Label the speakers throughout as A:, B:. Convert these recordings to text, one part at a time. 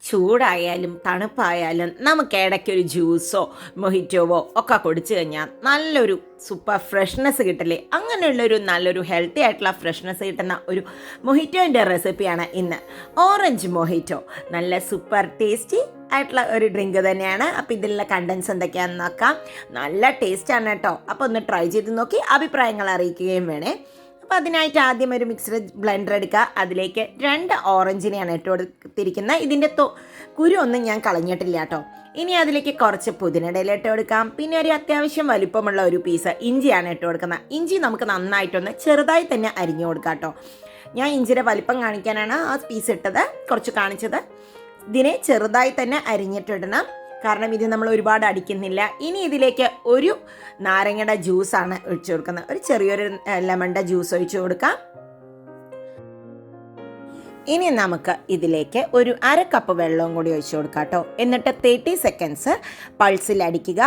A: ചൂടായാലും തണുപ്പായാലും നമുക്ക് ഇടയ്ക്കൊരു ജ്യൂസോ മൊഹിറ്റോവോ ഒക്കെ കുടിച്ചു കഴിഞ്ഞാൽ നല്ലൊരു സൂപ്പർ ഫ്രഷ്നെസ് കിട്ടില്ലേ? അങ്ങനെയുള്ളൊരു നല്ലൊരു ഹെൽത്തി ആയിട്ടുള്ള ഫ്രഷ്നെസ് കിട്ടുന്ന ഒരു മൊഹിറ്റോൻ്റെ റെസിപ്പിയാണ് ഇന്ന്. ഓറഞ്ച് മൊഹിറ്റോ നല്ല സൂപ്പർ ടേസ്റ്റി ആയിട്ടുള്ള ഒരു ഡ്രിങ്ക് തന്നെയാണ്. അപ്പോൾ ഇതിലുള്ള കണ്ടൻസ് എന്തൊക്കെയാണെന്ന് നോക്കാം. നല്ല ടേസ്റ്റാണ് കേട്ടോ. അപ്പോൾ ഒന്ന് ട്രൈ ചെയ്ത് നോക്കി അഭിപ്രായങ്ങൾ അറിയിക്കുകയും വേണേ. അപ്പോൾ അതിനായിട്ട് ആദ്യം ഒരു മിക്സഡ് ബ്ലെൻഡർ എടുക്കുക. അതിലേക്ക് 2 ഓറഞ്ചിനെയാണ് ഇട്ട് കൊടുത്തിരിക്കുന്നത്. ഇതിൻ്റെ കുരു ഒന്നും ഞാൻ കളഞ്ഞിട്ടില്ല കേട്ടോ. ഇനി അതിലേക്ക് കുറച്ച് പുതിനയുടെ ഇല ഇട്ട് കൊടുക്കാം. പിന്നെ ഒരു അത്യാവശ്യം വലിപ്പമുള്ള ഒരു പീസ് ഇഞ്ചിയാണ് ഇട്ട് കൊടുക്കുന്നത്. ഇഞ്ചി നമുക്ക് നന്നായിട്ടൊന്ന് ചെറുതായി തന്നെ അരിഞ്ഞു കൊടുക്കാം കേട്ടോ. ഞാൻ ഇഞ്ചിയുടെ വലിപ്പം കാണിക്കാനാണ് ആ പീസ് ഇട്ടത്, കുറച്ച് കാണിച്ചത്. ഇതിനെ ചെറുതായി തന്നെ അരിഞ്ഞിട്ടിടണം, കാരണം ഇത് നമ്മൾ ഒരുപാട് അടിക്കുന്നില്ല. ഇനി ഇതിലേക്ക് ഒരു നാരങ്ങയുടെ ജ്യൂസാണ് ഒഴിച്ചു കൊടുക്കുന്നത്. ഒരു ചെറിയൊരു ലെമണിൻ്റെ ജ്യൂസ് ഒഴിച്ചു കൊടുക്കാം. ഇനി നമുക്ക് ഇതിലേക്ക് ഒരു 1/2 കപ്പ് വെള്ളവും കൂടി ഒഴിച്ചു കൊടുക്കാം കേട്ടോ. എന്നിട്ട് 30 സെക്കൻഡ്സ് പൾസിൽ അടിക്കുക.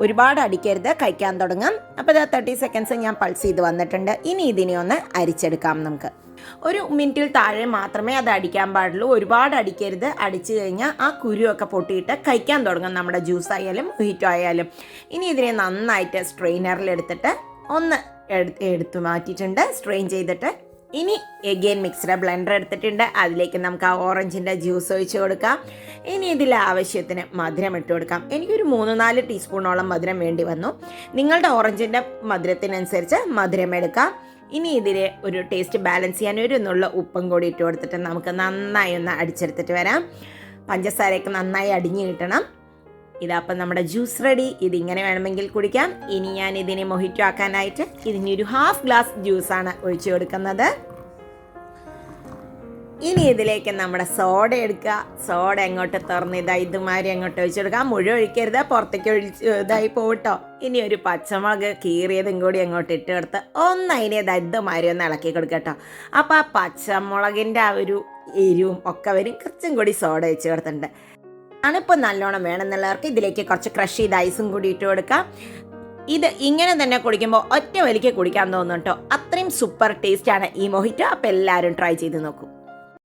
A: ഒരുപാട് അടിക്കരുത്, കഴിക്കാൻ തുടങ്ങാം. അപ്പോൾ 30 സെക്കൻഡ്സ് ഞാൻ പൾസ് ചെയ്ത് വന്നിട്ടുണ്ട്. ഇനി ഇതിനെ ഒന്ന് അരിച്ചെടുക്കാം. നമുക്ക് 1 മിനിറ്റിൽ താഴെ മാത്രമേ അത് അടിക്കാൻ പാടുള്ളൂ. ഒരുപാട് അടിക്കരുത്. അടിച്ചു കഴിഞ്ഞാൽ ആ കുരുവൊക്കെ പൊട്ടിയിട്ട് കഴിക്കാൻ തുടങ്ങും നമ്മുടെ ജ്യൂസ് ആയാലും മൊഹിറ്റോ ആയാലും. ഇനി ഇതിനെ നന്നായിട്ട് സ്ട്രെയിനറിൽ എടുത്തിട്ട് ഒന്ന് എടുത്തു മാറ്റിയിട്ടുണ്ട്, സ്ട്രെയിൻ ചെയ്തിട്ട്. ഇനി എഗെയിൻ മിക്സഡ് ബ്ലെൻഡർ എടുത്തിട്ടുണ്ട്. അതിലേക്ക് നമുക്ക് ആ ഓറഞ്ചിൻ്റെ ജ്യൂസ് ഒഴിച്ച് കൊടുക്കാം. ഇനി ഇതിൽ ആവശ്യത്തിന് മധുരം ഇട്ട് കൊടുക്കാം. എനിക്കൊരു 3-4 ടീസ്പൂണോളം മധുരം വേണ്ടി വന്നു. നിങ്ങളുടെ ഓറഞ്ചിൻ്റെ മധുരത്തിനനുസരിച്ച് മധുരം എടുക്കാം. ഇനി ഇതിൽ ഒരു ടേസ്റ്റ് ബാലൻസ് ചെയ്യാൻ ഒരു നുള്ള ഉപ്പും കൂടി ഇട്ട് കൊടുത്തിട്ട് നമുക്ക് നന്നായി ഒന്ന് അടിച്ചെടുത്തിട്ട് വരാം. പഞ്ചസാരയൊക്കെ നന്നായി അടിഞ്ഞു കിട്ടണം. ഇതപ്പം നമ്മുടെ ജ്യൂസ് റെഡി. ഇതിങ്ങനെ വേണമെങ്കിൽ കുടിക്കാം. ഇനി ഞാൻ ഇതിനെ മൊഹിറ്റോ ആക്കാനായിട്ട് ഇതിന് ഒരു 1/2 ഗ്ലാസ് ജ്യൂസാണ് ഒഴിച്ചു കൊടുക്കുന്നത്. ഇനി ഇതിലേക്ക് നമ്മുടെ സോഡ എടുക്കുക. സോഡ എങ്ങോട്ട് തുറന്ന് ഇതുമാതിരി അങ്ങോട്ട് ഒഴിച്ചു കൊടുക്കുക. മുഴുവൻ ഒഴിക്കരുത്, പുറത്തേക്ക് ഇതായി പോകട്ടോ. ഇനി ഒരു പച്ചമുളക് കീറിയതും കൂടി അങ്ങോട്ട് ഇട്ട് കൊടുത്ത് അതിനെ ഇതുമാതിരി ഒന്ന് ഇളക്കി കൊടുക്കട്ടോ. അപ്പോൾ ആ പച്ചമുളകിൻ്റെ ആ ഒരു എരിവും ഒക്കെ വരും. കുറച്ചും കൂടി സോഡ ഒഴിച്ച് കൊടുത്തിട്ടുണ്ട്. തണുപ്പ് നല്ലോണം വേണമെന്നുള്ളവർക്ക് ഇതിലേക്ക് കുറച്ച് ക്രഷ് ചെയ്ത് ഐസും കൂടി ഇട്ട് കൊടുക്കാം. ഇത് ഇങ്ങനെ തന്നെ കുടിക്കുമ്പോൾ ഒറ്റ വലിക്ക് കുടിക്കാൻ തോന്നും കേട്ടോ. അത്രയും സൂപ്പർ ടേസ്റ്റാണ് ഈ മൊഹിറ്റോ. അപ്പോൾ എല്ലാവരും ട്രൈ ചെയ്ത് നോക്കൂ.